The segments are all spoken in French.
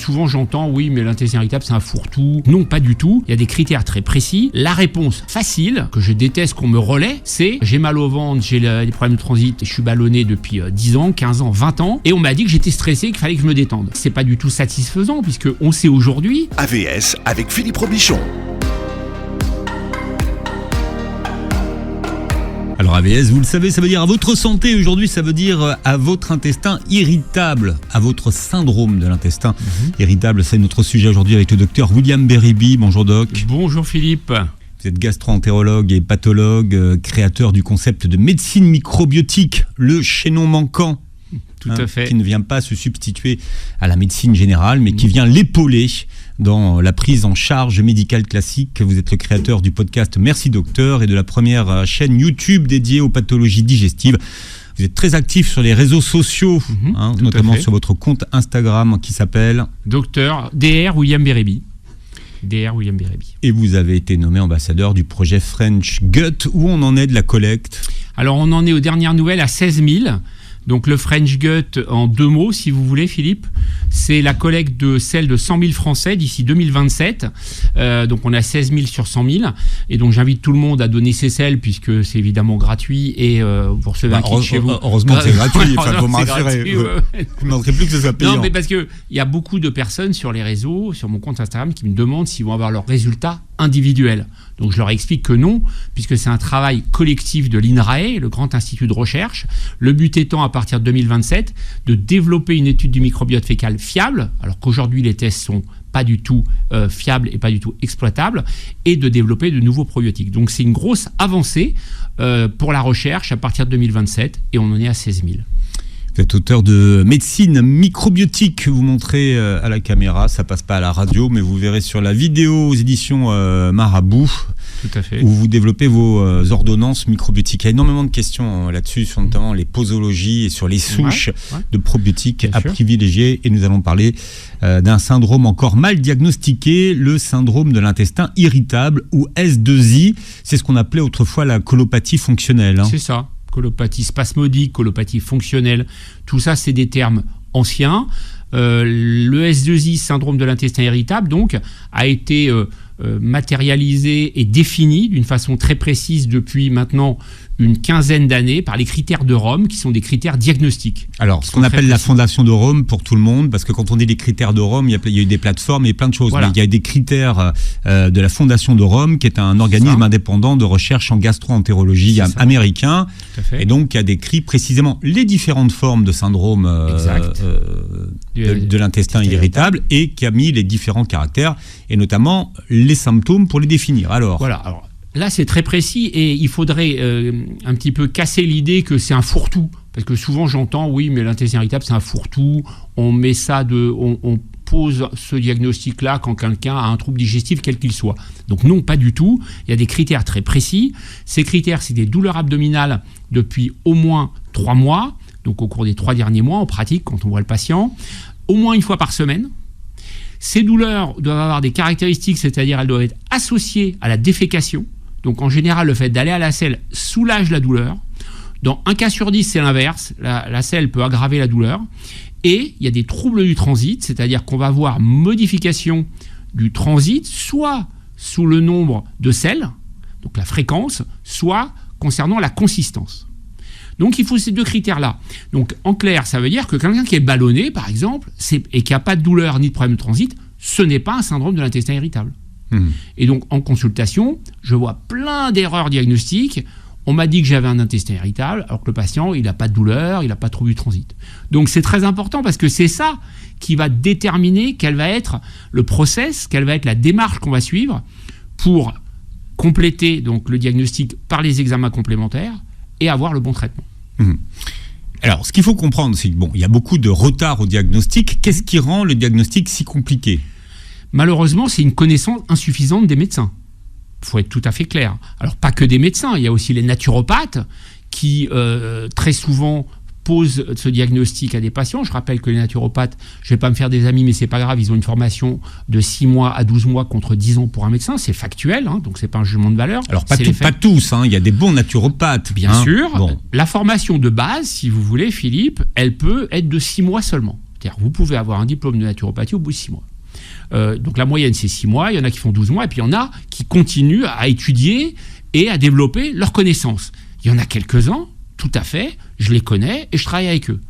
souvent j'entends, oui, mais l'intestin irritable, c'est un fourre-tout. Non, pas du tout. Il y a des critères très précis. La réponse facile, que je déteste qu'on me relaie, c'est j'ai mal au ventre, j'ai des problèmes de transit, je suis ballonné depuis 10 ans, 15 ans, 20 ans, et on m'a dit que j'étais stressé, qu'il fallait que je me détende. C'est pas du tout satisfaisant, puisque on sait aujourd'hui... AVS avec Philippe Robichon. Alors AVS, vous le savez, ça veut dire à votre santé. Aujourd'hui, ça veut dire à votre intestin irritable, à votre syndrome de l'intestin irritable. C'est notre sujet aujourd'hui avec le docteur William Beriby. Bonjour doc. Bonjour Philippe. Vous êtes gastro-entérologue et pathologue, créateur du concept de médecine microbiotique, le chaînon manquant. Tout à fait. Qui ne vient pas se substituer à la médecine générale, mais qui vient l'épauler dans la prise en charge médicale classique. Vous êtes le créateur du podcast Merci Docteur et de la première chaîne YouTube dédiée aux pathologies digestives. Vous êtes très actif sur les réseaux sociaux, notamment sur votre compte Instagram qui s'appelle Docteur Dr William Beriby. Dr William Beriby. Et vous avez été nommé ambassadeur du projet French Gut. Où on en est de la collecte ? Alors on en est aux dernières nouvelles à 16 000. Donc le French Gut, en 2 mots, si vous voulez, Philippe, c'est la collecte de sel de 100 000 Français d'ici 2027. Donc on est à 16 000 sur 100 000. Et donc j'invite tout le monde à donner ses sels, puisque c'est évidemment gratuit. Et vous recevez un kit chez vous. Heureusement que c'est gratuit, faut me rassurer. Gratuit, vous ne demanderez plus que ce soit payant. Non, mais parce qu'il y a beaucoup de personnes sur les réseaux, sur mon compte Instagram, qui me demandent s'ils vont avoir leurs résultats individuels. Donc je leur explique que non, puisque c'est un travail collectif de l'INRAE, le Grand Institut de Recherche. Le but étant, à partir de 2027, de développer une étude du microbiote fécal fiable, alors qu'aujourd'hui les tests sont pas du tout fiables et pas du tout exploitables, et de développer de nouveaux probiotiques. Donc c'est une grosse avancée pour la recherche à partir de 2027, et on en est à 16 000. Vous êtes auteur de médecine microbiotique, vous montrez à la caméra, ça passe pas à la radio, mais vous verrez sur la vidéo aux éditions Marabout, tout à fait, où vous développez vos ordonnances microbiotiques. Il y a énormément de questions là-dessus, sur notamment les posologies et sur les souches de probiotiques à privilégier. Et nous allons parler d'un syndrome encore mal diagnostiqué, le syndrome de l'intestin irritable, ou S2I. C'est ce qu'on appelait autrefois la colopathie fonctionnelle. C'est ça. Colopathie spasmodique, colopathie fonctionnelle, tout ça c'est des termes anciens. Le S2I, syndrome de l'intestin irritable, donc, a été matérialisé et défini d'une façon très précise depuis maintenant une quinzaine d'années par les critères de Rome, qui sont des critères diagnostiques. Alors, ce qu'on appelle la fondation de Rome pour tout le monde, parce que quand on dit les critères de Rome, il y a eu des plateformes et plein de choses. Voilà. Mais il y a des critères de la fondation de Rome, qui est un organisme indépendant de recherche en gastro-entérologie américain. Et donc, il y a décrit précisément les différentes formes de syndrome de l'intestin irritable, et qui a mis les différents caractères, et notamment les symptômes pour les définir. Alors, voilà. Alors, là, c'est très précis, et il faudrait un petit peu casser l'idée que c'est un fourre-tout. Parce que souvent, j'entends, oui, mais l'intestin irritable, c'est un fourre-tout. On met ça on pose ce diagnostic-là quand quelqu'un a un trouble digestif, quel qu'il soit. Donc non, pas du tout. Il y a des critères très précis. Ces critères, c'est des douleurs abdominales depuis au moins 3 mois. Donc au cours des 3 derniers mois, en pratique, quand on voit le patient. Au moins 1 fois par semaine. Ces douleurs doivent avoir des caractéristiques, c'est-à-dire elles doivent être associées à la défécation. Donc en général, le fait d'aller à la selle soulage la douleur. Dans 1 cas sur 10, c'est l'inverse. La selle peut aggraver la douleur. Et il y a des troubles du transit, c'est-à-dire qu'on va avoir modification du transit, soit sous le nombre de selles, donc la fréquence, soit concernant la consistance. Donc il faut ces 2 critères-là. Donc en clair, ça veut dire que quelqu'un qui est ballonné, par exemple, et qui n'a pas de douleur ni de problème de transit, ce n'est pas un syndrome de l'intestin irritable. Et donc en consultation, je vois plein d'erreurs diagnostiques. On m'a dit que j'avais un intestin irritable, alors que le patient, il n'a pas de douleur, il n'a pas de trouble du transit. Donc c'est très important, parce que c'est ça qui va déterminer quel va être le process, quelle va être la démarche qu'on va suivre pour compléter donc le diagnostic par les examens complémentaires et avoir le bon traitement. Alors, ce qu'il faut comprendre, c'est qu'il y a beaucoup de retard au diagnostic. Qu'est-ce qui rend le diagnostic si compliqué ? Malheureusement, c'est une connaissance insuffisante des médecins. Il faut être tout à fait clair. Alors, pas que des médecins, il y a aussi les naturopathes qui, très souvent, posent ce diagnostic à des patients. Je rappelle que les naturopathes, je ne vais pas me faire des amis, mais c'est pas grave, ils ont une formation de 6 mois à 12 mois contre 10 ans pour un médecin. C'est factuel, donc c'est pas un jugement de valeur. Alors, pas tous, il y a des bons naturopathes. Bien sûr. Bon. La formation de base, si vous voulez, Philippe, elle peut être de 6 mois seulement. C'est-à-dire vous pouvez avoir un diplôme de naturopathie au bout de 6 mois. Donc la moyenne, c'est 6 mois. Il y en a qui font 12 mois. Et puis il y en a qui continuent à étudier et à développer leurs connaissances. Il y en a quelques-uns, tout à fait. Je les connais et je travaille avec eux.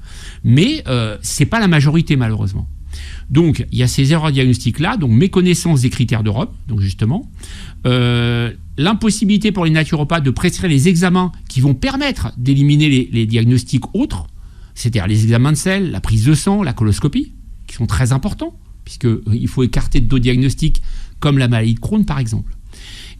Mais ce n'est pas la majorité, malheureusement. Donc il y a ces erreurs diagnostiques-là. Donc méconnaissance des critères de Rome, donc justement. L'impossibilité pour les naturopathes de prescrire les examens qui vont permettre d'éliminer les diagnostics autres, c'est-à-dire les examens de sel, la prise de sang, la coloscopie, qui sont très importants, puisqu'il faut écarter d'autres diagnostics, comme la maladie de Crohn, par exemple.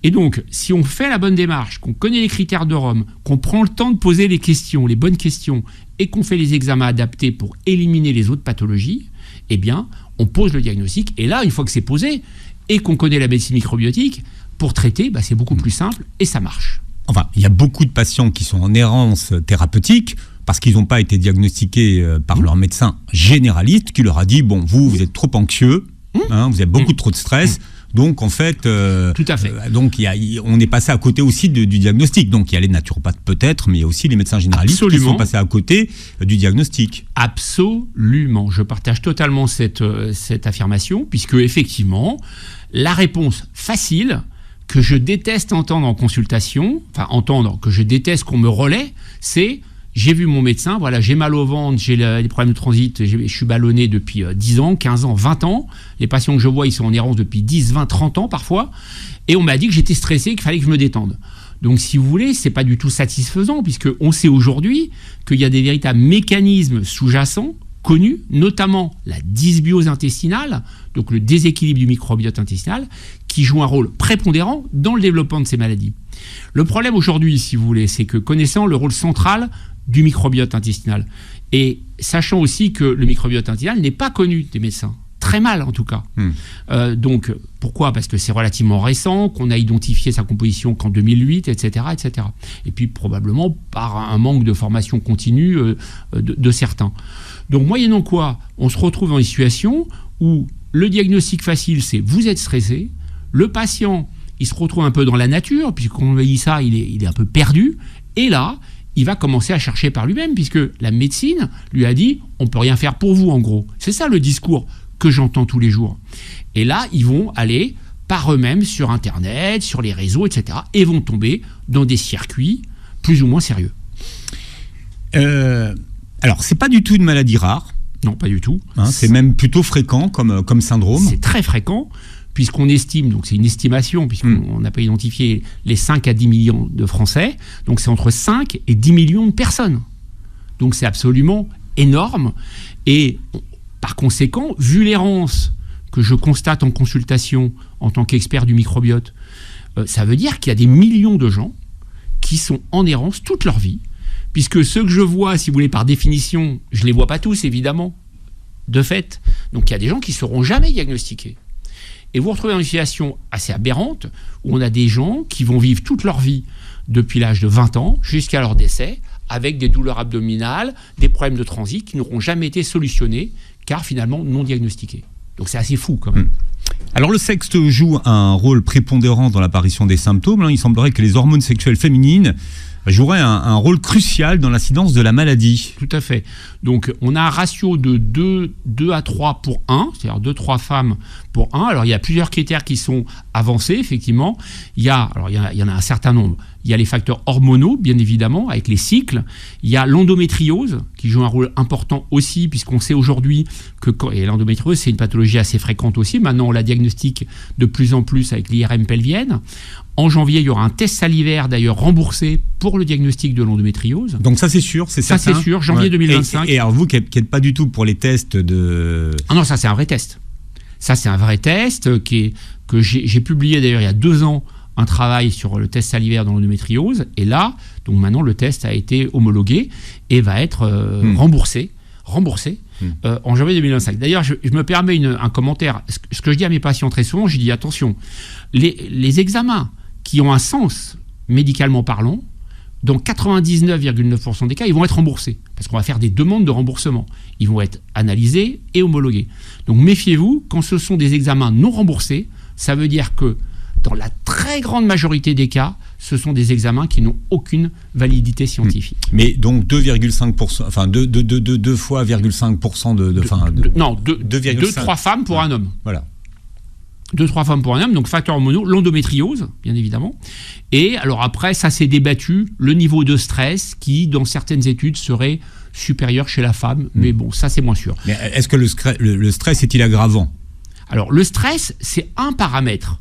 Et donc, si on fait la bonne démarche, qu'on connaît les critères de Rome, qu'on prend le temps de poser les questions, les bonnes questions, et qu'on fait les examens adaptés pour éliminer les autres pathologies, eh bien, on pose le diagnostic. Et là, une fois que c'est posé, et qu'on connaît la médecine microbiotique, pour traiter, c'est beaucoup plus simple, et ça marche. Enfin, il y a beaucoup de patients qui sont en errance thérapeutique, parce qu'ils n'ont pas été diagnostiqués par leur médecin généraliste, qui leur a dit, bon, vous êtes trop anxieux, vous avez beaucoup trop de stress, donc en fait, tout à fait. Donc on est passé à côté aussi du diagnostic. Donc il y a les naturopathes peut-être, mais il y a aussi les médecins généralistes qui sont passés à côté du diagnostic. Absolument, je partage totalement cette affirmation, puisque effectivement, la réponse facile que je déteste entendre en consultation, que je déteste qu'on me relaie, c'est: j'ai vu mon médecin, voilà, j'ai mal au ventre, j'ai des problèmes de transit, je suis ballonné depuis 10 ans, 15 ans, 20 ans. Les patients que je vois, ils sont en errance depuis 10, 20, 30 ans parfois. Et on m'a dit que j'étais stressé, qu'il fallait que je me détende. Donc, si vous voulez, c'est pas du tout satisfaisant, puisqu'on sait aujourd'hui qu'il y a des véritables mécanismes sous-jacents, connus, notamment la dysbiose intestinale, donc le déséquilibre du microbiote intestinal, qui joue un rôle prépondérant dans le développement de ces maladies. Le problème aujourd'hui, si vous voulez, c'est que connaissant le rôle central du microbiote intestinal, et sachant aussi que le microbiote intestinal n'est pas connu des médecins, très mal en tout cas. Donc pourquoi ? Parce que c'est relativement récent, qu'on a identifié sa composition qu'en 2008, etc., etc. Et puis probablement par un manque de formation continue de certains. Donc moyennant quoi, on se retrouve dans une situation où le diagnostic facile, c'est vous êtes stressé, le patient, il se retrouve un peu dans la nature, puisqu'on lui dit ça, il est un peu perdu, et là, il va commencer à chercher par lui-même, puisque la médecine lui a dit « on ne peut rien faire pour vous », en gros. C'est ça le discours que j'entends tous les jours. Et là, ils vont aller par eux-mêmes sur Internet, sur les réseaux, etc., et vont tomber dans des circuits plus ou moins sérieux. Alors, c'est pas du tout une maladie rare. Non, pas du tout. C'est même plutôt fréquent comme syndrome. C'est très fréquent, puisqu'on estime, donc c'est une estimation, puisqu'on n'a pas identifié les 5 à 10 millions de Français, donc c'est entre 5 et 10 millions de personnes. Donc c'est absolument énorme, et par conséquent, vu l'errance que je constate en consultation en tant qu'expert du microbiote, ça veut dire qu'il y a des millions de gens qui sont en errance toute leur vie, puisque ceux que je vois, si vous voulez, par définition, je ne les vois pas tous, évidemment, de fait. Donc il y a des gens qui ne seront jamais diagnostiqués. Et vous vous retrouvez dans une situation assez aberrante, où on a des gens qui vont vivre toute leur vie, depuis l'âge de 20 ans, jusqu'à leur décès, avec des douleurs abdominales, des problèmes de transit qui n'auront jamais été solutionnés, car finalement non diagnostiqués. Donc c'est assez fou quand même. Alors le sexe joue un rôle prépondérant dans l'apparition des symptômes. Il semblerait que les hormones sexuelles féminines joueraient un rôle crucial dans l'incidence de la maladie. Tout à fait. Donc on a un ratio de 2 à 3 pour 1, c'est-à-dire 2-3 femmes pour 1. Alors il y a plusieurs critères qui sont avancés, effectivement. Il y en a un certain nombre. Il y a les facteurs hormonaux, bien évidemment, avec les cycles. Il y a l'endométriose, qui joue un rôle important aussi, puisqu'on sait aujourd'hui que et l'endométriose, c'est une pathologie assez fréquente aussi. Maintenant, on la diagnostique de plus en plus avec l'IRM pelvienne. En janvier, il y aura un test salivaire, d'ailleurs, remboursé pour le diagnostic de l'endométriose. Donc ça, c'est sûr, c'est certain. Ça, c'est sûr, janvier 2025. Et alors, vous qui n'êtes pas du tout pour les tests de... Ah non, ça, c'est un vrai test. Ça, c'est un vrai test que j'ai publié, d'ailleurs, il y a 2 ans, un travail sur le test salivaire dans l'endométriose. Et là, donc maintenant, le test a été homologué et va être remboursé en janvier 2025. D'ailleurs, je me permets un commentaire. Ce que je dis à mes patients très souvent, je dis attention, les examens qui ont un sens médicalement parlant, dans 99,9% des cas, ils vont être remboursés. Parce qu'on va faire des demandes de remboursement. Ils vont être analysés et homologués. Donc méfiez-vous, quand ce sont des examens non remboursés, ça veut dire que dans la très grande majorité des cas, ce sont des examens qui n'ont aucune validité scientifique. Mais donc 2,5%, enfin 2 fois 0,5% non, 2-3 femmes pour un homme. Voilà. 2-3 femmes pour un homme, donc facteurs hormonaux, l'endométriose, bien évidemment. Et alors après, ça s'est débattu, le niveau de stress qui, dans certaines études, serait supérieur chez la femme. Mais bon, ça c'est moins sûr. Mais est-ce que le stress est-il aggravant ? Alors le stress, c'est un paramètre.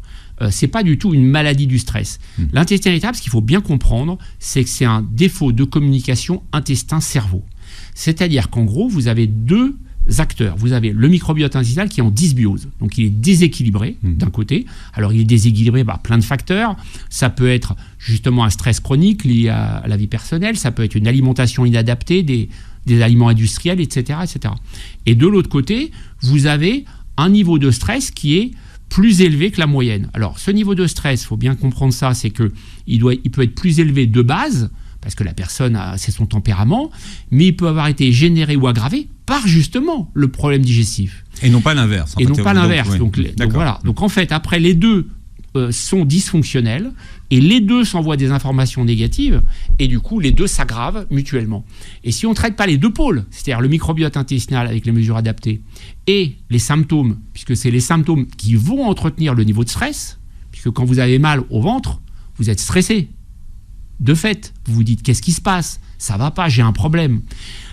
C'est pas du tout une maladie du stress. L'intestin irritable, ce qu'il faut bien comprendre, c'est que c'est un défaut de communication intestin-cerveau. C'est-à-dire qu'en gros, vous avez deux acteurs. Vous avez le microbiote intestinal qui est en dysbiose. Donc il est déséquilibré d'un côté. Alors il est déséquilibré par plein de facteurs. Ça peut être justement un stress chronique lié à la vie personnelle. Ça peut être une alimentation inadaptée, des aliments industriels, etc., etc. Et de l'autre côté, vous avez un niveau de stress qui est plus élevé que la moyenne. Alors, ce niveau de stress, il faut bien comprendre ça, c'est qu'il peut être plus élevé de base, parce que la personne, c'est son tempérament, mais il peut avoir été généré ou aggravé par justement le problème digestif. Et non pas l'inverse. Et non pas l'inverse. Oui. Donc voilà. Donc en fait, après, les deux sont dysfonctionnels, et les deux s'envoient des informations négatives, et du coup, les deux s'aggravent mutuellement. Et si on ne traite pas les deux pôles, c'est-à-dire le microbiote intestinal avec les mesures adaptées, et les symptômes, puisque c'est les symptômes qui vont entretenir le niveau de stress, puisque quand vous avez mal au ventre, vous êtes stressé. De fait, vous vous dites, qu'est-ce qui se passe ? Ça va pas, j'ai un problème.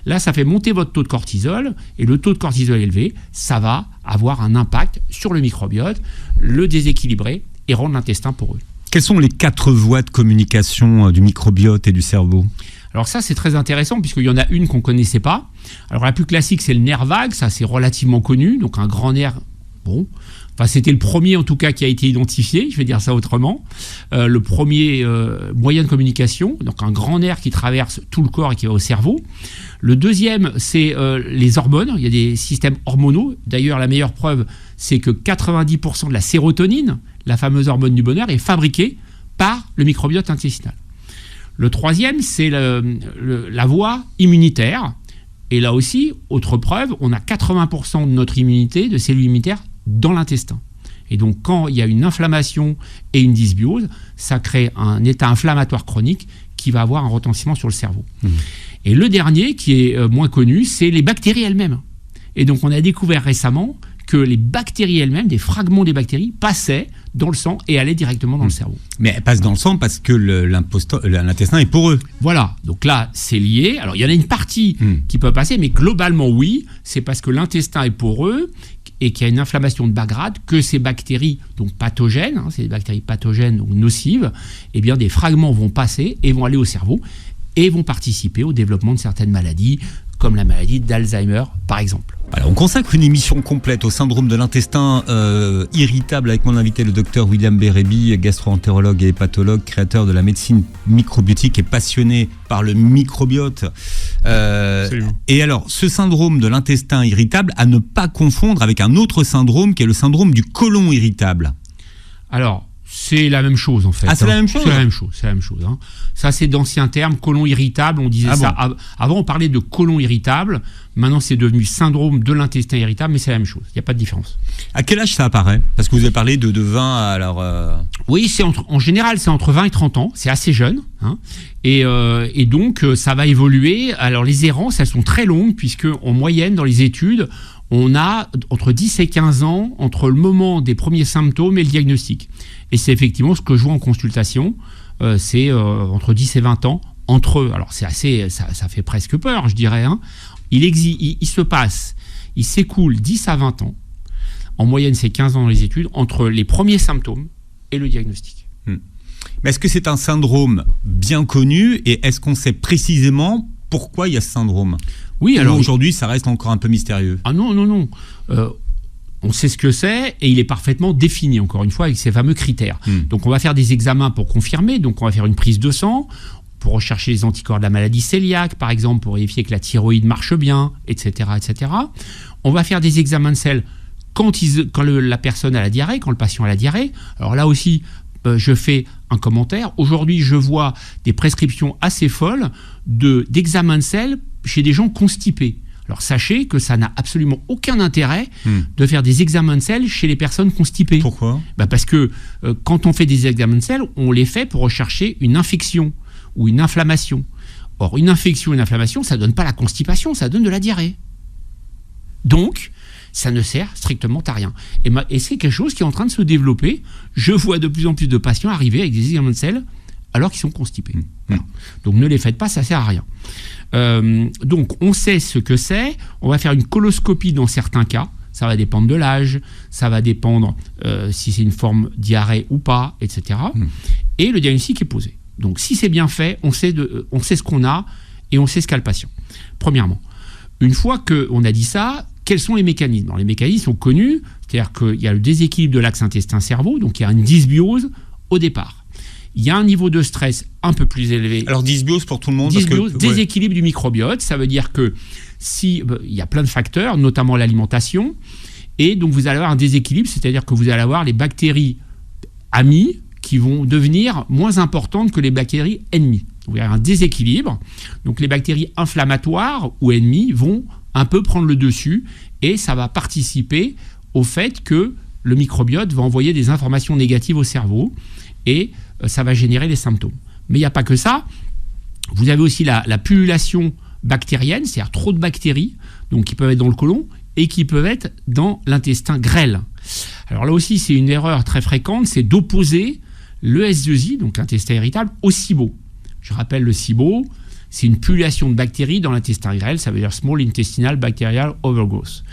Là, ça fait monter votre taux de cortisol, et le taux de cortisol élevé, ça va avoir un impact sur le microbiote, le déséquilibrer et rendre l'intestin poreux. Quelles sont les 4 voies de communication du microbiote et du cerveau ? Alors ça, c'est très intéressant, puisqu'il y en a une qu'on ne connaissait pas. Alors la plus classique, c'est le nerf vague, ça c'est relativement connu, donc un grand nerf, bon... Enfin, c'était le premier, en tout cas, qui a été identifié, je vais dire ça autrement. Le premier moyen de communication, donc un grand nerf qui traverse tout le corps et qui va au cerveau. Le deuxième, c'est les hormones. Il y a des systèmes hormonaux. D'ailleurs, la meilleure preuve, c'est que 90% de la sérotonine, la fameuse hormone du bonheur, est fabriquée par le microbiote intestinal. Le troisième, c'est la voie immunitaire. Et là aussi, autre preuve, on a 80% de notre immunité, de cellules immunitaires, dans l'intestin. Et donc, quand il y a une inflammation et une dysbiose, ça crée un état inflammatoire chronique qui va avoir un retentissement sur le cerveau. Et le dernier, qui est moins connu, c'est les bactéries elles-mêmes. Et donc, on a découvert récemment que les bactéries elles-mêmes, des fragments des bactéries, passaient dans le sang et allaient directement dans le cerveau. Mais elles passent dans le sang parce que l'intestin est poreux. Voilà, donc là, c'est lié. Alors, il y en a une partie qui peut passer, mais globalement, oui, c'est parce que l'intestin est poreux et qu'il y a une inflammation de bas grade, que ces bactéries, donc pathogènes, c'est des bactéries pathogènes, donc nocives, eh bien des fragments vont passer et vont aller au cerveau et vont participer au développement de certaines maladies, comme la maladie d'Alzheimer, par exemple. Alors, on consacre une émission complète au syndrome de l'intestin irritable avec mon invité, le docteur William Bérébi, gastro-entérologue et hépatologue, créateur de la médecine microbiotique et passionné par le microbiote. Et alors, ce syndrome de l'intestin irritable, à ne pas confondre avec un autre syndrome qui est le syndrome du côlon irritable. Alors, c'est la même chose en fait. Ah, c'est la même chose ? C'est la même chose. Hein. Ça, c'est d'anciens termes, côlon irritable, on disait ça. Bon. Avant, on parlait de côlon irritable. Maintenant, c'est devenu syndrome de l'intestin irritable, mais c'est la même chose. Il n'y a pas de différence. À quel âge ça apparaît ? Parce que vous avez parlé de 20 à alors... Oui, en général, c'est entre 20 et 30 ans. C'est assez jeune. Hein. Et donc, ça va évoluer. Alors, les errances, elles sont très longues, puisque en moyenne, dans les études, on a entre 10 et 15 ans entre le moment des premiers symptômes et le diagnostic. Et c'est effectivement ce que je vois en consultation. C'est entre 10 et 20 ans entre eux. Alors, c'est assez, ça fait presque peur, je dirais. Hein. Il s'écoule 10 à 20 ans. En moyenne, c'est 15 ans dans les études, entre les premiers symptômes et le diagnostic. Mais est-ce que c'est un syndrome bien connu et est-ce qu'on sait précisément pourquoi il y a ce syndrome ? Oui, alors aujourd'hui, ça reste encore un peu mystérieux. Ah non. On sait ce que c'est et il est parfaitement défini, encore une fois, avec ces fameux critères. Donc, on va faire des examens pour confirmer. Donc, on va faire une prise de sang pour rechercher les anticorps de la maladie cœliaque, par exemple, pour vérifier que la thyroïde marche bien, etc., etc. On va faire des examens de sel quand la personne a la diarrhée, quand le patient a la diarrhée. Alors là aussi, je fais un commentaire. Aujourd'hui, je vois des prescriptions assez folles d'examens de sel chez des gens constipés. Alors sachez que ça n'a absolument aucun intérêt de faire des examens de sel chez les personnes constipées. Pourquoi ? Parce que quand on fait des examens de sel, on les fait pour rechercher une infection ou une inflammation. Or, une infection ou une inflammation, ça ne donne pas la constipation, ça donne de la diarrhée. Donc, ça ne sert strictement à rien. Et c'est quelque chose qui est en train de se développer. Je vois de plus en plus de patients arriver avec des examens de sel alors qu'ils sont constipés. Voilà. Donc ne les faites pas, ça ne sert à rien. Donc on sait ce que c'est. On va faire une coloscopie dans certains cas. Ça va dépendre de l'âge, ça va dépendre si c'est une forme diarrhée ou pas, etc. Et le diagnostic est posé. Donc si c'est bien fait, on sait ce qu'on a et on sait ce qu'a le patient. Premièrement, une fois qu'on a dit ça, quels sont les mécanismes ? Alors, les mécanismes sont connus, c'est-à-dire qu'il y a le déséquilibre de l'axe intestin-cerveau, donc il y a une dysbiose au départ. Il y a un niveau de stress un peu plus élevé. Alors dysbiose pour tout le monde. Dysbiose, déséquilibre du microbiote, ça veut dire que il y a plein de facteurs, notamment l'alimentation, et donc vous allez avoir un déséquilibre, c'est-à-dire que vous allez avoir les bactéries amies qui vont devenir moins importantes que les bactéries ennemies. Vous avez un déséquilibre, donc les bactéries inflammatoires ou ennemies vont un peu prendre le dessus, et ça va participer au fait que le microbiote va envoyer des informations négatives au cerveau, et ça va générer les symptômes. Mais il n'y a pas que ça. Vous avez aussi la pullulation bactérienne, c'est-à-dire trop de bactéries, donc qui peuvent être dans le côlon et qui peuvent être dans l'intestin grêle. Alors là aussi, c'est une erreur très fréquente, c'est d'opposer le S2I, donc l'intestin irritable, au SIBO. Je rappelle, le SIBO, c'est une pullulation de bactéries dans l'intestin grêle, ça veut dire Small Intestinal Bacterial Overgrowth.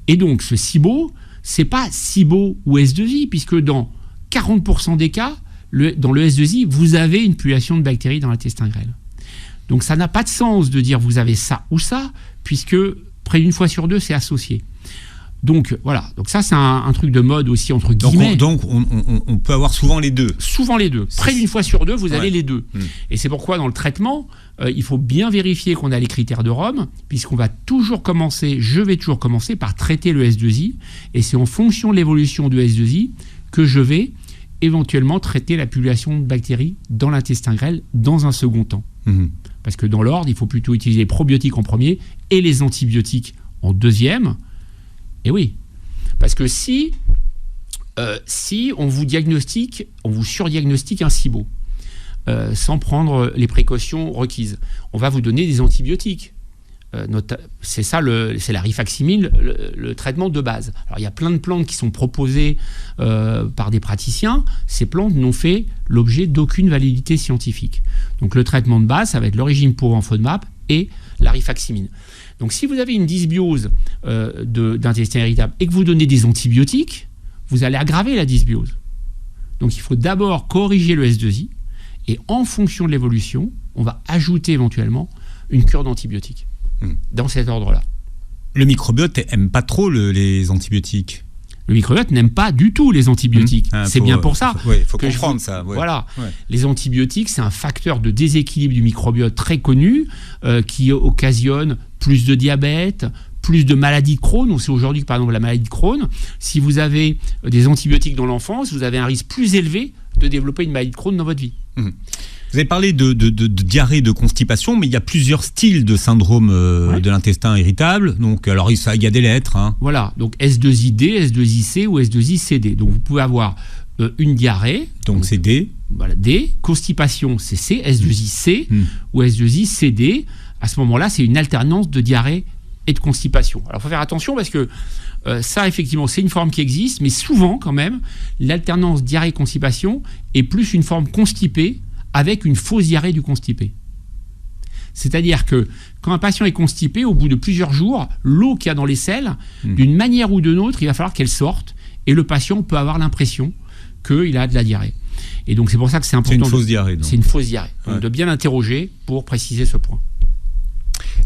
Et donc ce SIBO, c'est pas SIBO ou S2I, puisque dans 40% des cas, dans le S2I, vous avez une pullulation de bactéries dans l'intestin grêle. Donc ça n'a pas de sens de dire vous avez ça ou ça, puisque près d'une fois sur deux, c'est associé. Donc voilà, donc ça c'est un truc de mode aussi entre guillemets. Donc on peut avoir souvent les deux. Souvent les deux. Près d'une fois sur deux, vous avez les deux. Et c'est pourquoi dans le traitement, il faut bien vérifier qu'on a les critères de Rome, puisqu'on va toujours commencer, je vais toujours commencer par traiter le S2I, et c'est en fonction de l'évolution du S2I que je vais éventuellement traiter la pullulation de bactéries dans l'intestin grêle dans un second temps. Parce que dans l'ordre, il faut plutôt utiliser les probiotiques en premier et les antibiotiques en deuxième. Et oui, parce que si on vous diagnostique, on vous surdiagnostique un SIBO, sans prendre les précautions requises, on va vous donner des antibiotiques. C'est la rifaximin, le traitement de base. Alors il y a plein de plantes qui sont proposées par des praticiens. Ces plantes n'ont fait l'objet d'aucune validité scientifique. Donc le traitement de base, ça va être l'origine pauvre en FODMAP et la rifaximin. Donc si vous avez une dysbiose d'intestin irritable et que vous donnez des antibiotiques, vous allez aggraver la dysbiose. Donc il faut d'abord corriger le S2I et en fonction de l'évolution, on va ajouter éventuellement une cure d'antibiotiques. Dans cet ordre-là. Le microbiote n'aime pas trop les antibiotiques. Le microbiote n'aime pas du tout les antibiotiques. C'est bien pour ça. Il faut comprendre ça. Ouais. Voilà. Les antibiotiques, c'est un facteur de déséquilibre du microbiote très connu qui occasionne plus de diabète, plus de maladies de Crohn. On sait aujourd'hui que, par exemple, la maladie de Crohn, si vous avez des antibiotiques dans l'enfance, vous avez un risque plus élevé de développer une maladie de Crohn dans votre vie. Vous avez parlé de diarrhée, de constipation, mais il y a plusieurs styles de syndrome de l'intestin irritable. Donc, alors, il y a des lettres. Voilà, donc S2ID, S2IC ou S2ICD. Donc, vous pouvez avoir une diarrhée. Donc, c'est D. Voilà, D. Constipation, c'est C. S2IC ou S2ICD. À ce moment-là, c'est une alternance de diarrhée et de constipation. Alors, il faut faire attention parce que ça, effectivement, c'est une forme qui existe, mais souvent, quand même, l'alternance diarrhée-constipation est plus une forme constipée avec une fausse diarrhée du constipé. C'est-à-dire que quand un patient est constipé, au bout de plusieurs jours, l'eau qu'il y a dans les selles, d'une manière ou d'une autre, il va falloir qu'elle sorte, et le patient peut avoir l'impression qu'il a de la diarrhée. Et donc c'est pour ça que c'est important. C'est une fausse diarrhée. C'est une fausse diarrhée. Donc de bien l'interroger pour préciser ce point.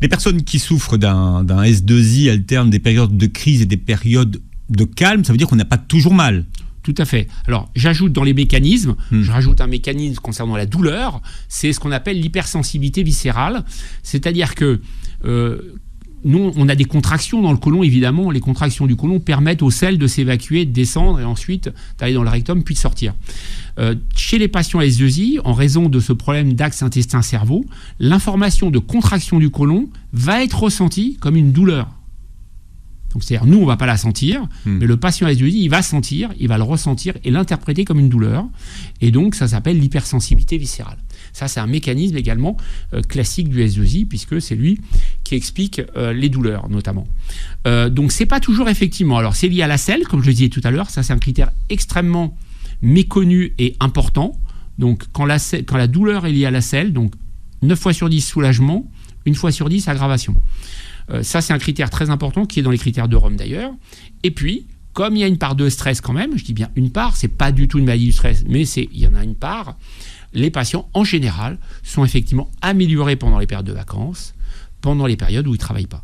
Les personnes qui souffrent d'un S2I alternent des périodes de crise et des périodes de calme, ça veut dire qu'on n'a pas toujours mal. Tout à fait. Alors, j'ajoute dans les mécanismes, je rajoute un mécanisme concernant la douleur, c'est ce qu'on appelle l'hypersensibilité viscérale. C'est-à-dire que nous, on a des contractions dans le côlon, évidemment. Les contractions du côlon permettent aux selles de s'évacuer, de descendre et ensuite d'aller dans le rectum puis de sortir. Chez les patients S2I, en raison de ce problème d'axe intestin-cerveau, l'information de contraction du côlon va être ressentie comme une douleur. Donc, c'est-à-dire, nous, on ne va pas la sentir, mais le patient S2I, il va sentir, il va le ressentir et l'interpréter comme une douleur. Et donc, ça s'appelle l'hypersensibilité viscérale. Ça, c'est un mécanisme également classique du S2I, puisque c'est lui qui explique les douleurs, notamment. Donc, c'est pas toujours effectivement. Alors, c'est lié à la selle, comme je le disais tout à l'heure. Ça, c'est un critère extrêmement méconnu et important. Donc, quand la douleur est liée à la selle, donc 9 fois sur 10 soulagement, 1 fois sur 10 aggravation. Ça, c'est un critère très important qui est dans les critères de Rome d'ailleurs. Et puis, comme il y a une part de stress quand même, je dis bien une part, c'est pas du tout une maladie du stress, mais il y en a une part, les patients en général sont effectivement améliorés pendant les périodes de vacances, pendant les périodes où ils ne travaillent pas.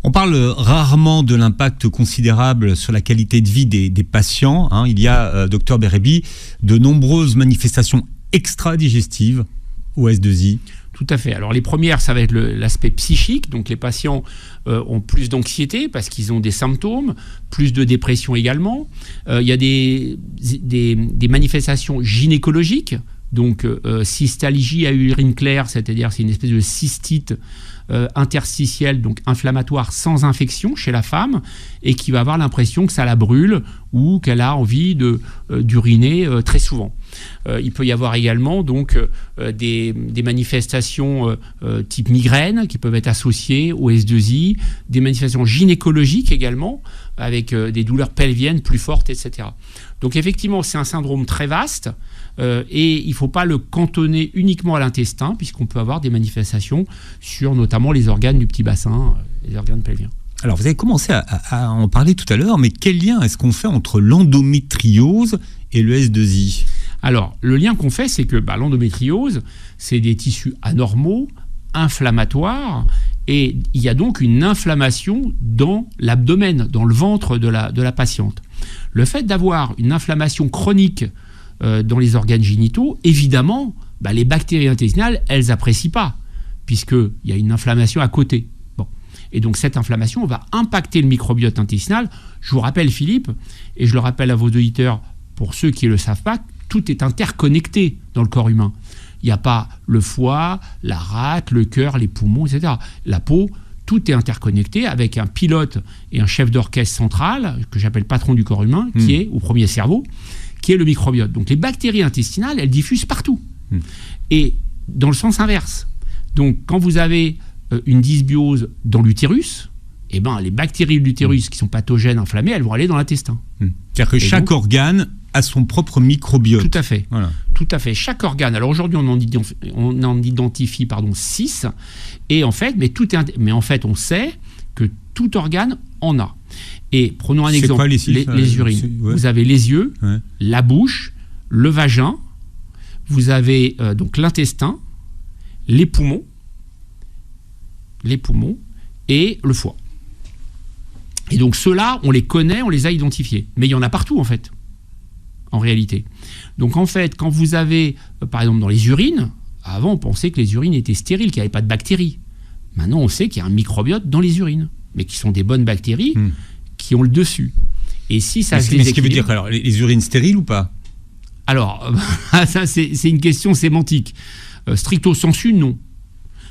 On parle rarement de l'impact considérable sur la qualité de vie des patients. Il y a, Dr Berebi, de nombreuses manifestations extra-digestives au S2I. Tout à fait. Alors les premières, ça va être l'aspect psychique. Donc les patients ont plus d'anxiété parce qu'ils ont des symptômes, plus de dépression également. Il y a des manifestations gynécologiques. Donc cystalgie à urine claire, c'est-à-dire c'est une espèce de cystite interstitielle, donc inflammatoire sans infection chez la femme, et qui va avoir l'impression que ça la brûle ou qu'elle a envie d'uriner très souvent. Il peut y avoir également donc des manifestations type migraine qui peuvent être associées au S2I, des manifestations gynécologiques également, avec des douleurs pelviennes plus fortes, etc. Donc effectivement, c'est un syndrome très vaste et il ne faut pas le cantonner uniquement à l'intestin, puisqu'on peut avoir des manifestations sur notamment les organes du petit bassin, les organes pelviens. Alors, vous avez commencé à en parler tout à l'heure, mais quel lien est-ce qu'on fait entre l'endométriose et le S2I ? Alors, le lien qu'on fait, c'est que l'endométriose, c'est des tissus anormaux, inflammatoires, et il y a donc une inflammation dans l'abdomen, dans le ventre de la patiente. Le fait d'avoir une inflammation chronique dans les organes génitaux, évidemment, les bactéries intestinales, elles n'apprécient pas, puisqu'il y a une inflammation à côté. Et donc cette inflammation va impacter le microbiote intestinal. Je vous rappelle, Philippe, et je le rappelle à vos auditeurs, pour ceux qui ne le savent pas, tout est interconnecté dans le corps humain. Il n'y a pas le foie, la rate, le cœur, les poumons, etc. La peau, tout est interconnecté avec un pilote et un chef d'orchestre central, que j'appelle patron du corps humain, qui est au premier cerveau, qui est le microbiote. Donc les bactéries intestinales, elles diffusent partout. Et dans le sens inverse. Donc quand vous avez une dysbiose dans l'utérus, les bactéries de l'utérus qui sont pathogènes, inflammées, elles vont aller dans l'intestin. C'est-à-dire que chaque organe a son propre microbiote. Tout à fait. Voilà. Tout à fait. Chaque organe. Alors aujourd'hui, on en identifie 6. Et en fait, en fait, on sait que tout organe en a. Et prenons un exemple. C'est quoi les urines. Vous avez les yeux, la bouche, le vagin. Vous avez donc l'intestin, les poumons et le foie. Et donc ceux-là, on les connaît, on les a identifiés. Mais il y en a partout, en fait, en réalité. Donc en fait, quand vous avez, par exemple, dans les urines, avant on pensait que les urines étaient stériles, qu'il n'y avait pas de bactéries. Maintenant, on sait qu'il y a un microbiote dans les urines, mais qui sont des bonnes bactéries qui ont le dessus. Et si ça se déséquilibre... Ce qui veut dire, alors, les urines stériles ou pas ? Alors, ça c'est une question sémantique. Stricto sensu, non.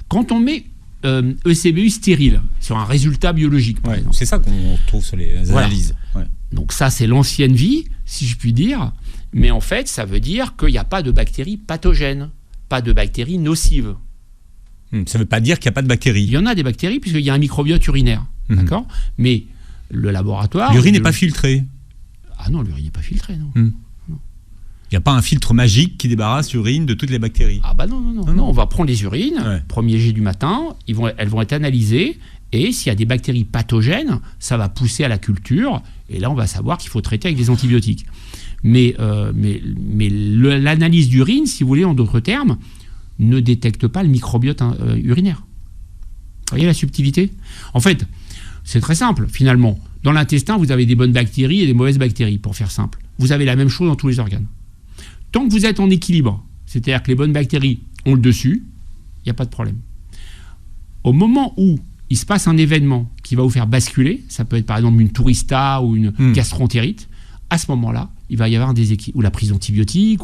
Quand on met ECBU stérile sur un résultat biologique, par exemple. C'est ça qu'on retrouve sur les analyses. Ouais. Donc ça, c'est l'ancienne vie, si je puis dire. Mais en fait, ça veut dire qu'il n'y a pas de bactéries pathogènes, pas de bactéries nocives. Ça ne veut pas dire qu'il n'y a pas de bactéries. Il y en a des bactéries, puisqu'il y a un microbiote urinaire. D'accord ? Mais le laboratoire... L'urine n'est pas filtrée. Ah non, l'urine n'est pas filtrée, non. Il n'y a pas un filtre magique qui débarrasse l'urine de toutes les bactéries. Ah non. On va prendre les urines, premier jet du matin, elles vont être analysées, et s'il y a des bactéries pathogènes, ça va pousser à la culture, et là on va savoir qu'il faut traiter avec des antibiotiques. Mais l'analyse d'urine, si vous voulez, en d'autres termes, ne détecte pas le microbiote urinaire. Vous voyez la subtilité ? En fait, c'est très simple, finalement. Dans l'intestin, vous avez des bonnes bactéries et des mauvaises bactéries, pour faire simple. Vous avez la même chose dans tous les organes. Tant que vous êtes en équilibre, c'est-à-dire que les bonnes bactéries ont le dessus, il n'y a pas de problème. Au moment où il se passe un événement qui va vous faire basculer, ça peut être par exemple une tourista ou une gastroentérite, à ce moment-là, il va y avoir un déséquilibre, ou la prise d'antibiotiques,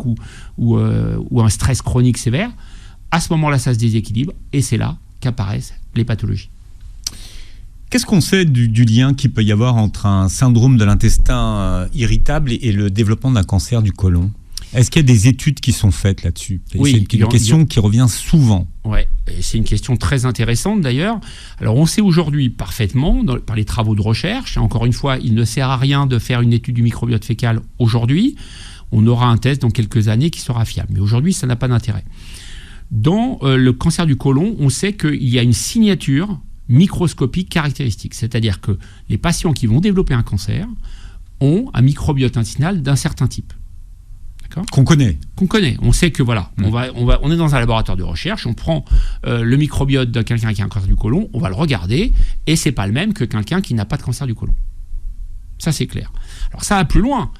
ou un stress chronique sévère. À ce moment-là, ça se déséquilibre, et c'est là qu'apparaissent les pathologies. Qu'est-ce qu'on sait du lien qu'il peut y avoir entre un syndrome de l'intestin irritable et le développement d'un cancer du côlon ? Est-ce qu'il y a des études qui sont faites là-dessus ? Oui, c'est une question qui revient souvent. Oui, c'est une question très intéressante d'ailleurs. Alors on sait aujourd'hui parfaitement, par les travaux de recherche, encore une fois, il ne sert à rien de faire une étude du microbiote fécal aujourd'hui. On aura un test dans quelques années qui sera fiable. Mais aujourd'hui, ça n'a pas d'intérêt. Dans le cancer du côlon, on sait qu'il y a une signature microscopique caractéristique. C'est-à-dire que les patients qui vont développer un cancer ont un microbiote intestinal d'un certain type. Qu'on connaît. On sait que voilà, on est dans un laboratoire de recherche, on prend le microbiote de quelqu'un qui a un cancer du côlon, on va le regarder, et c'est pas le même que quelqu'un qui n'a pas de cancer du côlon. Ça, c'est clair. Alors ça va plus loin.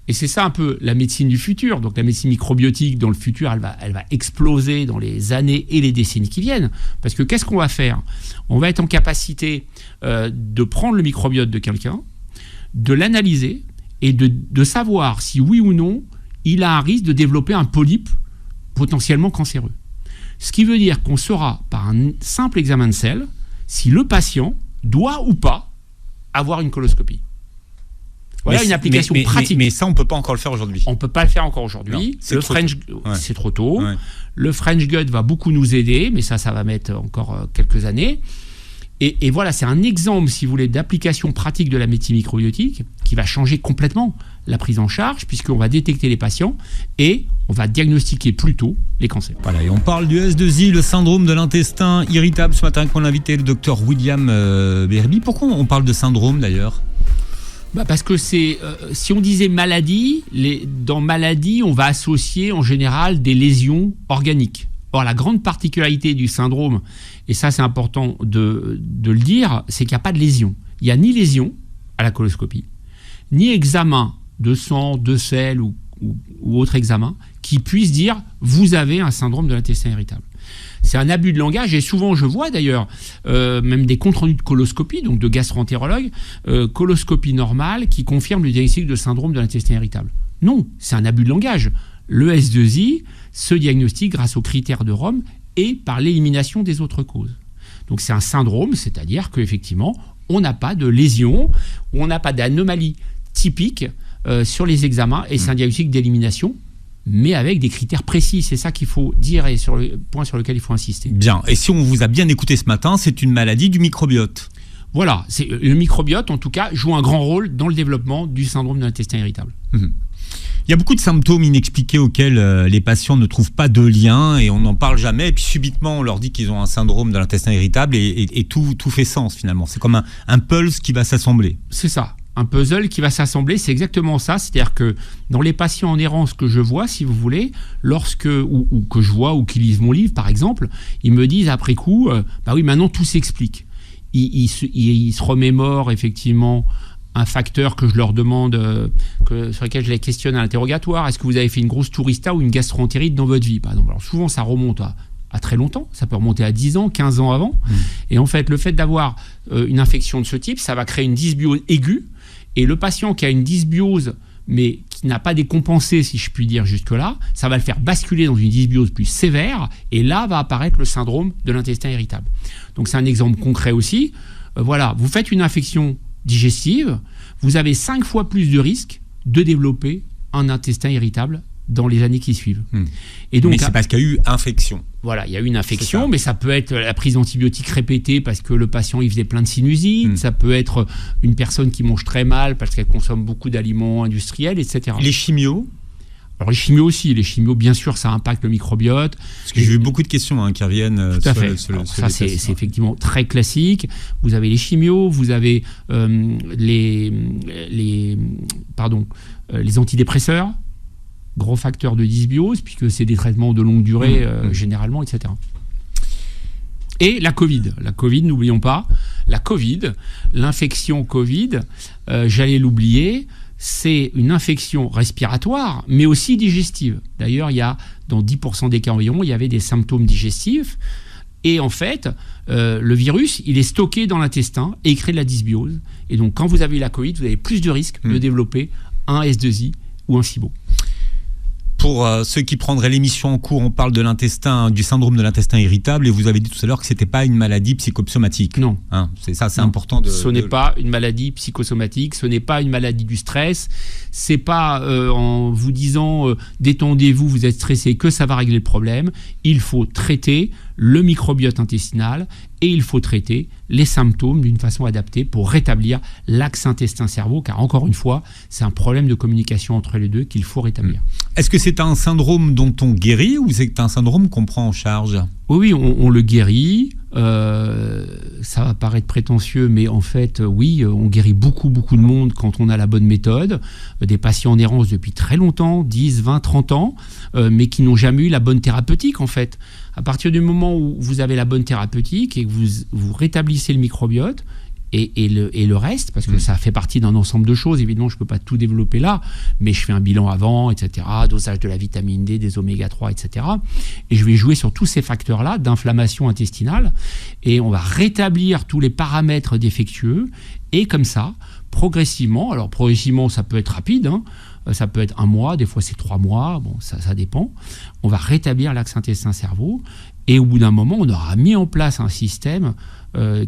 Et c'est ça un peu la médecine du futur. Donc la médecine microbiotique dans le futur, elle va exploser dans les années et les décennies qui viennent. Parce que qu'est-ce qu'on va faire ? On va être en capacité de prendre le microbiote de quelqu'un, de l'analyser et de savoir si oui ou non il a un risque de développer un polype potentiellement cancéreux. Ce qui veut dire qu'on saura par un simple examen de sel si le patient doit ou pas avoir une coloscopie. Voilà une application pratique. Mais ça, on ne peut pas encore le faire aujourd'hui. On ne peut pas le faire encore aujourd'hui. C'est trop tôt. Ouais. Le French Gut va beaucoup nous aider, mais ça va mettre encore quelques années. Et voilà, c'est un exemple, si vous voulez, d'application pratique de la médecine microbiotique qui va changer complètement la prise en charge, puisqu'on va détecter les patients et on va diagnostiquer plus tôt les cancers. Voilà, et on parle du S2I, le syndrome de l'intestin irritable, ce matin avec mon invité, le docteur William Berby. Pourquoi on parle de syndrome d'ailleurs ? Parce que si on disait maladie, dans maladie, on va associer en général des lésions organiques. Or, la grande particularité du syndrome, et ça c'est important de le dire, c'est qu'il n'y a pas de lésion. Il n'y a ni lésion à la coloscopie, ni examen de sang, de sel ou autre examen qui puisse dire « vous avez un syndrome de l'intestin irritable ». C'est un abus de langage, et souvent je vois d'ailleurs même des comptes rendus de coloscopie, donc de gastro-entérologues, coloscopie normale qui confirme le diagnostic de syndrome de l'intestin irritable. Non, c'est un abus de langage. Le S2I se diagnostique grâce aux critères de Rome et par l'élimination des autres causes. Donc c'est un syndrome, c'est-à-dire qu'effectivement, on n'a pas de lésion, on n'a pas d'anomalie typique sur les examens, et c'est un diagnostic d'élimination, mais avec des critères précis. C'est ça qu'il faut dire et sur le point sur lequel il faut insister. Bien, et si on vous a bien écouté ce matin, c'est une maladie du microbiote. Voilà, le microbiote, en tout cas, joue un grand rôle dans le développement du syndrome de l'intestin irritable. Il y a beaucoup de symptômes inexpliqués auxquels les patients ne trouvent pas de lien et on n'en parle jamais. Et puis subitement, on leur dit qu'ils ont un syndrome de l'intestin irritable et tout fait sens finalement. C'est comme un puzzle qui va s'assembler. C'est ça, un puzzle qui va s'assembler, c'est exactement ça. C'est-à-dire que dans les patients en errance que je vois, si vous voulez, ou que je vois ou qui lisent mon livre par exemple, ils me disent après coup, oui, maintenant tout s'explique. Ils se remémorent effectivement un facteur que je leur demande, sur lequel je les questionne à l'interrogatoire. Est-ce que vous avez fait une grosse tourista ou une gastro-entérite dans votre vie, par exemple ? Alors souvent, ça remonte à très longtemps. Ça peut remonter à 10 ans, 15 ans avant. Et en fait, le fait d'avoir une infection de ce type, ça va créer une dysbiose aiguë. Et le patient qui a une dysbiose, mais qui n'a pas décompensé, si je puis dire, jusque-là, ça va le faire basculer dans une dysbiose plus sévère. Et là, va apparaître le syndrome de l'intestin irritable. Donc, c'est un exemple concret aussi. Voilà, vous faites une infection digestive, vous avez 5 fois plus de risques de développer un intestin irritable dans les années qui suivent. Et donc, mais c'est parce qu'il y a eu infection. Voilà, il y a eu une infection, mais ça peut être la prise d'antibiotiques répétée parce que le patient il faisait plein de sinusite, ça peut être une personne qui mange très mal parce qu'elle consomme beaucoup d'aliments industriels, etc. Les chimios ? Alors les chimios aussi, bien sûr, ça impacte le microbiote. Parce que j'ai eu beaucoup de questions qui reviens Tout à fait. Ça, c'est effectivement très classique. Vous avez les chimios, vous avez les antidépresseurs, gros facteur de dysbiose, puisque c'est des traitements de longue durée généralement, etc. Et la Covid. La Covid, n'oublions pas. La Covid, l'infection Covid, j'allais l'oublier, c'est une infection respiratoire, mais aussi digestive. D'ailleurs, dans 10% des cas environ, il y avait des symptômes digestifs. Et en fait, le virus, il est stocké dans l'intestin et il crée de la dysbiose. Et donc, quand vous avez eu la Covid, vous avez plus de risques de développer un S2I ou un SIBO. Pour ceux qui prendraient l'émission en cours, on parle de l'intestin, du syndrome de l'intestin irritable, et vous avez dit tout à l'heure que ce n'était pas une maladie psychosomatique. Non. C'est important de... Ce n'est pas une maladie psychosomatique, ce n'est pas une maladie du stress, c'est pas en vous disant détendez-vous, vous êtes stressé, que ça va régler le problème. Il faut traiter le microbiote intestinal et il faut traiter les symptômes d'une façon adaptée pour rétablir l'axe intestin-cerveau, car encore une fois, c'est un problème de communication entre les deux qu'il faut rétablir. Est-ce que c'est un syndrome dont on guérit ou c'est un syndrome qu'on prend en charge ? Oui, on le guérit. Ça va paraître prétentieux, mais en fait, oui, on guérit beaucoup de monde quand on a la bonne méthode. Des patients en errance depuis très longtemps, 10, 20, 30 ans, mais qui n'ont jamais eu la bonne thérapeutique, en fait. À partir du moment où vous avez la bonne thérapeutique et que vous rétablissez le microbiote, et le reste, parce que ça fait partie d'un ensemble de choses, évidemment je ne peux pas tout développer là, mais je fais un bilan avant, etc., dosage de la vitamine D, des oméga 3, etc. Et je vais jouer sur tous ces facteurs-là d'inflammation intestinale, et on va rétablir tous les paramètres défectueux, et comme ça, progressivement, ça peut être rapide, ça peut être 1 mois, des fois c'est 3 mois, bon, ça dépend, on va rétablir l'axe intestin-cerveau, et au bout d'un moment, on aura mis en place un système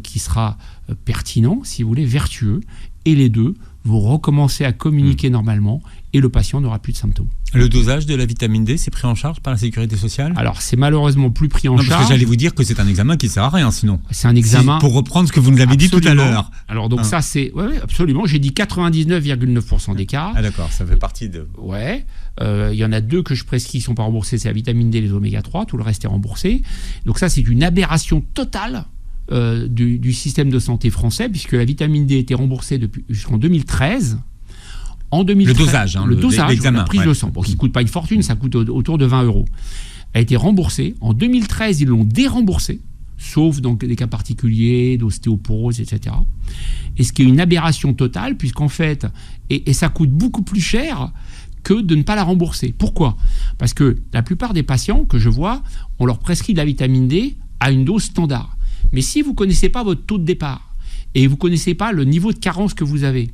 qui sera pertinent, si vous voulez, vertueux, et les deux vont recommencer à communiquer normalement, et le patient n'aura plus de symptômes. Le dosage de la vitamine D, c'est pris en charge par la Sécurité sociale ? Alors, c'est malheureusement plus pris en charge. Parce que j'allais vous dire que c'est un examen qui ne sert à rien, sinon. C'est un examen... Pour reprendre ce que vous nous avez dit tout à l'heure. Alors, donc ça, c'est... Oui, absolument. J'ai dit 99,9% des cas. Ah d'accord, ça fait partie de... Ouais. Il y en a 2 que je prescris qui ne sont pas remboursés, c'est la vitamine D et les oméga 3. Tout le reste est remboursé. Donc ça, c'est une aberration totale du système de santé français, puisque la vitamine D était remboursée jusqu'en 2013. En 2013, le dosage, l'examen, la prise de sang, qui ne coûte pas une fortune, ça coûte autour de 20 €. Elle a été remboursée. En 2013, ils l'ont déremboursée, sauf dans des cas particuliers, d'ostéoporose, etc. Et ce qui est une aberration totale, puisqu'en fait, et ça coûte beaucoup plus cher que de ne pas la rembourser. Pourquoi ? Parce que la plupart des patients que je vois, on leur prescrit de la vitamine D à une dose standard. Mais si vous ne connaissez pas votre taux de départ, et vous ne connaissez pas le niveau de carence que vous avez,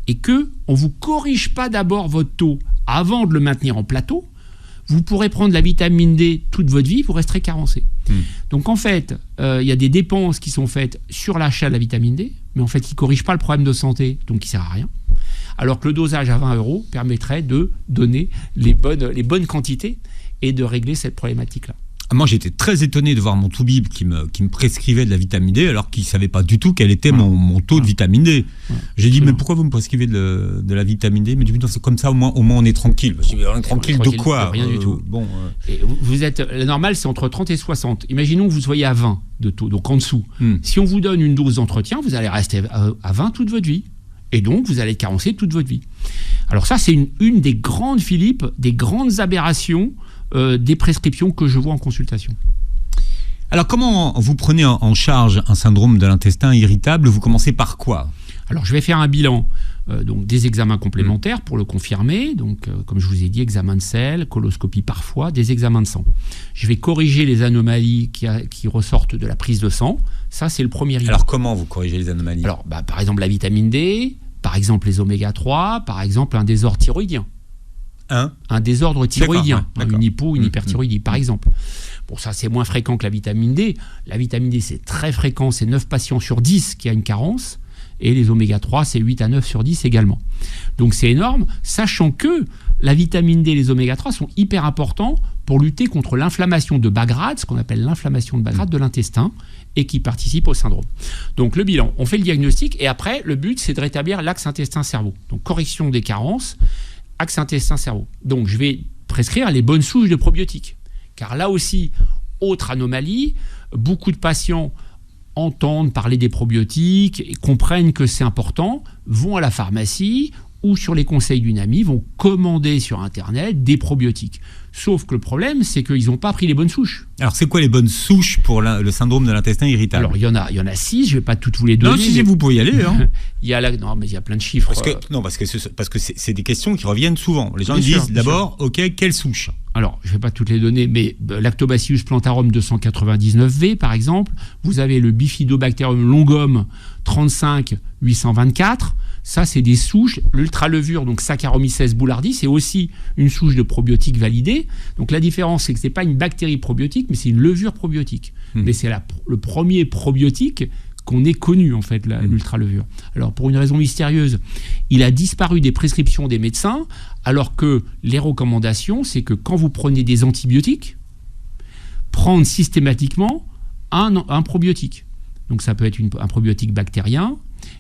et qu'on ne vous corrige pas d'abord votre taux avant de le maintenir en plateau, vous pourrez prendre la vitamine D toute votre vie, vous resterez carencé. Donc en fait, il y a des dépenses qui sont faites sur l'achat de la vitamine D, mais en fait qui ne corrigent pas le problème de santé, donc qui ne sert à rien. Alors que le dosage à 20 € permettrait de donner les bonnes quantités et de régler cette problématique-là. Moi, j'étais très étonné de voir mon toubib qui me prescrivait de la vitamine D alors qu'il ne savait pas du tout quel était mon taux de vitamine D. J'ai dit, mais pourquoi vous me prescrivez de la vitamine D ? Mais du coup, c'est comme ça, au moins on est tranquille. Je dis, on est tranquille de quoi ? Rien du tout. Et vous êtes, la normale, c'est entre 30 et 60. Imaginons que vous soyez à 20 de taux, donc en dessous. Si on vous donne une dose d'entretien, vous allez rester à 20 toute votre vie. Et donc, vous allez être carencé toute votre vie. Alors ça, c'est une des grandes, Philippe, des grandes aberrations des prescriptions que je vois en consultation. Alors, comment vous prenez en charge un syndrome de l'intestin irritable ? Vous commencez par quoi ? Alors, je vais faire un bilan donc des examens complémentaires pour le confirmer. Donc, comme je vous ai dit, examen de sel, coloscopie parfois, des examens de sang. Je vais corriger les anomalies qui ressortent de la prise de sang. Ça, c'est le premier bilan. Alors, comment vous corrigez les anomalies ? Alors, par exemple, la vitamine D, par exemple, les oméga 3, par exemple, un désordre thyroïdien. Un désordre thyroïdien, une hypo, une hyperthyroïdie, par exemple. Bon, ça, c'est moins fréquent que la vitamine D. La vitamine D, c'est très fréquent, c'est 9 patients sur 10 qui a une carence. Et les oméga 3, c'est 8 à 9 sur 10 également. Donc, c'est énorme, sachant que la vitamine D et les oméga 3 sont hyper importants pour lutter contre l'inflammation de bas grade, ce qu'on appelle l'inflammation de bas grade de l'intestin, et qui participe au syndrome. Donc, le bilan, on fait le diagnostic, et après, le but, c'est de rétablir l'axe intestin-cerveau. Donc, correction des carences, axe intestin-cerveau. Donc, je vais prescrire les bonnes souches de probiotiques. Car là aussi, autre anomalie, beaucoup de patients entendent parler des probiotiques et comprennent que c'est important, vont à la pharmacie ou sur les conseils d'une amie, vont commander sur Internet des probiotiques. Sauf que le problème, c'est qu'ils n'ont pas pris les bonnes souches. Alors, c'est quoi les bonnes souches pour le syndrome de l'intestin irritable? Alors, il y en a 6, je ne vais pas toutes vous les donner. Non, si vous pouvez y aller. Hein. Non, mais il y a plein de chiffres. Parce que c'est des questions qui reviennent souvent. Les gens disent d'abord, OK, quelle souche? Alors, je ne vais pas toutes les donner, mais Lactobacillus plantarum 299V, par exemple. Vous avez le Bifidobacterium longum 35824. Ça, c'est des souches. L'ultralevure, donc Saccharomyces boulardii, c'est aussi une souche de probiotique validée. Donc la différence, c'est que ce n'est pas une bactérie probiotique, mais c'est une levure probiotique. Mais c'est le premier probiotique qu'on ait connu, en fait, l'ultralevure. Alors, pour une raison mystérieuse, il a disparu des prescriptions des médecins, alors que les recommandations, c'est que quand vous prenez des antibiotiques, prendre systématiquement un probiotique. Donc ça peut être un probiotique bactérien,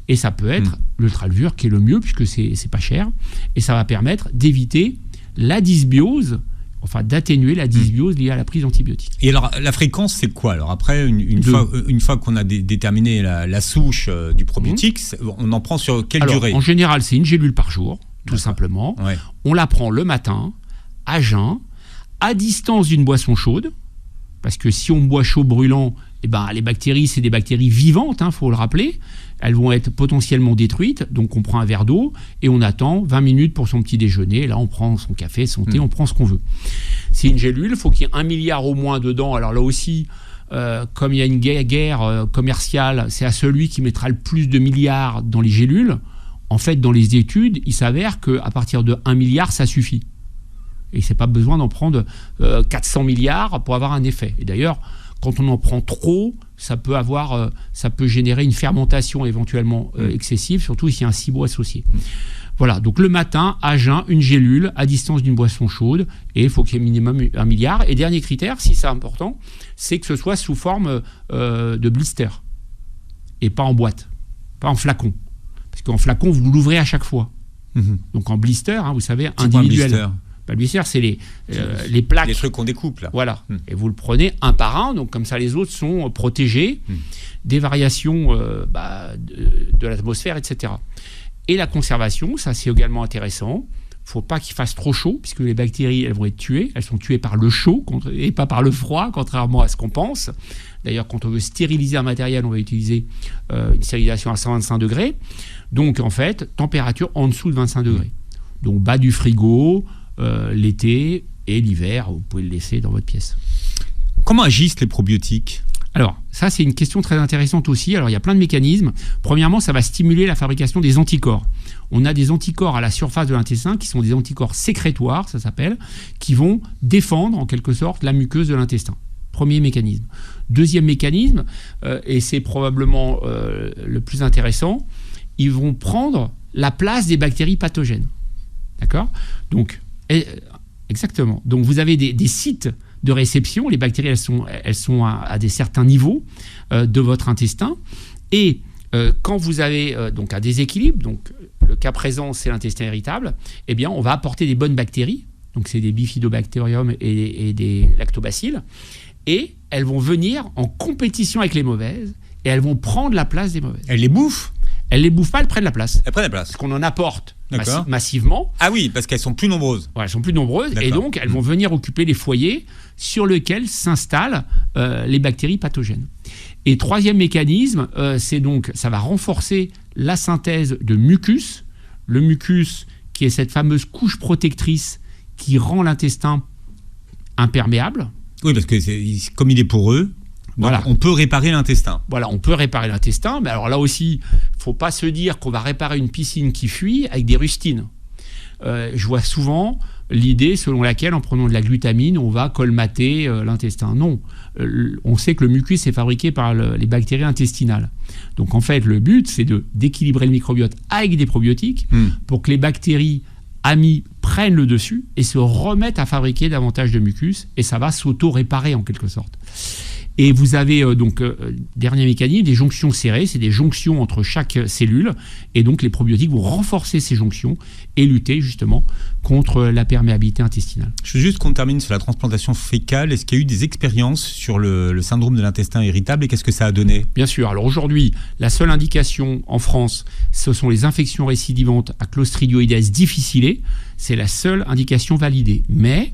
et ça peut être l'ultralevure qui est le mieux, puisque c'est pas cher, et ça va permettre d'éviter la dysbiose, enfin d'atténuer la dysbiose liée à la prise d'antibiotiques. Et alors, la fréquence, c'est quoi? Alors après, une fois qu'on a déterminé la souche du probiotique, on en prend sur quelle durée? En général, c'est une gélule par jour, tout simplement. Ouais. On la prend le matin, à jeun, à distance d'une boisson chaude, parce que si on boit chaud brûlant, les bactéries, c'est des bactéries vivantes, faut le rappeler. Elles vont être potentiellement détruites. Donc on prend un verre d'eau et on attend 20 minutes pour son petit déjeuner. Là, on prend son café, son thé, on prend ce qu'on veut. C'est une gélule, il faut qu'il y ait 1 milliard au moins dedans. Alors là aussi, comme il y a une guerre commerciale, c'est à celui qui mettra le plus de milliards dans les gélules. En fait, dans les études, il s'avère qu'à partir de 1 milliard, ça suffit. Et c'est pas besoin d'en prendre 400 milliards pour avoir un effet. Et d'ailleurs, quand on en prend trop, ça peut générer une fermentation éventuellement excessive, surtout s'il y a un SIBO associé. Voilà, donc le matin, à jeun, une gélule à distance d'une boisson chaude, et il faut qu'il y ait minimum 1 milliard. Et dernier critère, si c'est important, c'est que ce soit sous forme de blister, et pas en boîte, pas en flacon. Parce qu'en flacon, vous l'ouvrez à chaque fois. Donc en blister, vous savez, individuel. Le blister, c'est les plaques. Les trucs qu'on découpe, là. Voilà. Et vous le prenez un par un, donc comme ça les autres sont protégés des variations de l'atmosphère, etc. Et la conservation, ça c'est également intéressant. Il ne faut pas qu'il fasse trop chaud, puisque les bactéries, elles vont être tuées. Elles sont tuées par le chaud et pas par le froid, contrairement à ce qu'on pense. D'ailleurs, quand on veut stériliser un matériel, on va utiliser une stérilisation à 125 degrés. Donc, en fait, température en dessous de 25 degrés. Donc, bas du frigo, l'été et l'hiver, vous pouvez le laisser dans votre pièce. Comment agissent les probiotiques? Alors, ça, c'est une question très intéressante aussi. Alors, il y a plein de mécanismes. Premièrement, ça va stimuler la fabrication des anticorps. On a des anticorps à la surface de l'intestin qui sont des anticorps sécrétoires, ça s'appelle, qui vont défendre, en quelque sorte, la muqueuse de l'intestin. Premier mécanisme. Deuxième mécanisme, et c'est probablement le plus intéressant, ils vont prendre la place des bactéries pathogènes. D'accord ? Donc, exactement. Donc, vous avez des sites de réception. Les bactéries, elles sont à des certains niveaux de votre intestin. Et quand vous avez donc un déséquilibre, donc le cas présent, c'est l'intestin irritable, eh bien, on va apporter des bonnes bactéries. Donc, c'est des bifidobacterium et des lactobacilles. Et elles vont venir en compétition avec les mauvaises et elles vont prendre la place des mauvaises. Elles les bouffent ? Elles les bouffent pas, elles prennent la place. Elles prennent la place. Parce qu'on en apporte massivement. Ah oui, parce qu'elles sont plus nombreuses. Ouais, elles sont plus nombreuses. D'accord. Et donc, elles vont venir occuper les foyers sur lesquels s'installent les bactéries pathogènes. Et troisième mécanisme, c'est donc, ça va renforcer la synthèse de mucus. Le mucus, qui est cette fameuse couche protectrice qui rend l'intestin imperméable. Oui, parce que comme il est poreux, voilà. On peut réparer l'intestin. Voilà, on peut réparer l'intestin, mais alors là aussi, il ne faut pas se dire qu'on va réparer une piscine qui fuit avec des rustines. Je vois souvent l'idée selon laquelle, en prenant de la glutamine, on va colmater l'intestin. Non, on sait que le mucus est fabriqué par les bactéries intestinales. Donc en fait, le but, c'est d'équilibrer le microbiote avec des probiotiques pour que les bactéries amies prennent le dessus et se remettent à fabriquer davantage de mucus, et ça va s'auto-réparer en quelque sorte. Et vous avez dernier mécanisme, des jonctions serrées, c'est des jonctions entre chaque cellule, et donc les probiotiques vont renforcer ces jonctions et lutter justement contre la perméabilité intestinale. Je veux juste qu'on termine sur la transplantation fécale. Est-ce qu'il y a eu des expériences sur le syndrome de l'intestin irritable et qu'est-ce que ça a donné ? Bien sûr. Alors aujourd'hui, la seule indication en France, ce sont les infections récidivantes à Clostridioides difficile. C'est la seule indication validée. Mais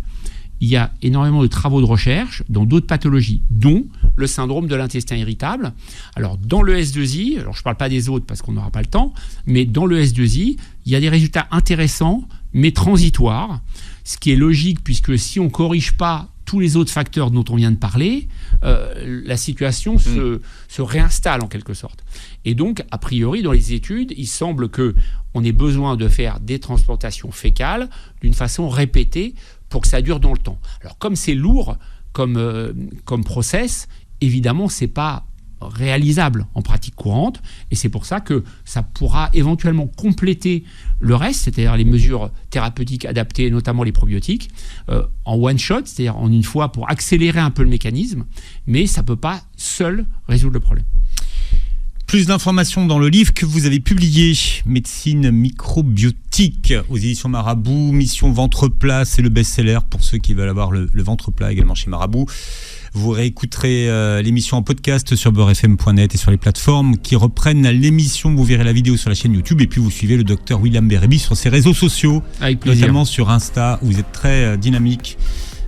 il y a énormément de travaux de recherche dans d'autres pathologies, dont le syndrome de l'intestin irritable. Alors, dans le S2I, alors je ne parle pas des autres parce qu'on n'aura pas le temps, mais dans le S2I, il y a des résultats intéressants, mais transitoires, ce qui est logique, puisque si on ne corrige pas tous les autres facteurs dont on vient de parler, la situation se réinstalle en quelque sorte. Et donc, a priori, dans les études, il semble qu'on ait besoin de faire des transplantations fécales d'une façon répétée pour que ça dure dans le temps. Alors, comme c'est lourd comme process, évidemment, ce n'est pas réalisable en pratique courante, et c'est pour ça que ça pourra éventuellement compléter le reste, c'est-à-dire les mesures thérapeutiques adaptées, notamment les probiotiques, en one shot, c'est-à-dire en une fois pour accélérer un peu le mécanisme, mais ça ne peut pas seul résoudre le problème. Plus d'informations dans le livre que vous avez publié, Médecine microbiotique, aux éditions Marabout, Mission Ventre Plat, c'est le best-seller pour ceux qui veulent avoir le ventre plat également chez Marabout. Vous réécouterez l'émission en podcast sur beurrefm.net et sur les plateformes qui reprennent l'émission. Vous verrez la vidéo sur la chaîne YouTube et puis vous suivez le docteur William Bérébi sur ses réseaux sociaux, avec plaisir, notamment sur Insta où vous êtes très dynamique,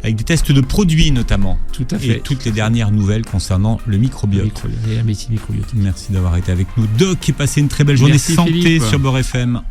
avec des tests de produits notamment. Tout à fait. Et toutes les dernières nouvelles concernant le microbiote. Et la médecine microbiotique. Merci d'avoir été avec nous, Doc, et passez une très belle journée. Merci, santé Philippe. Sur Beurre FM.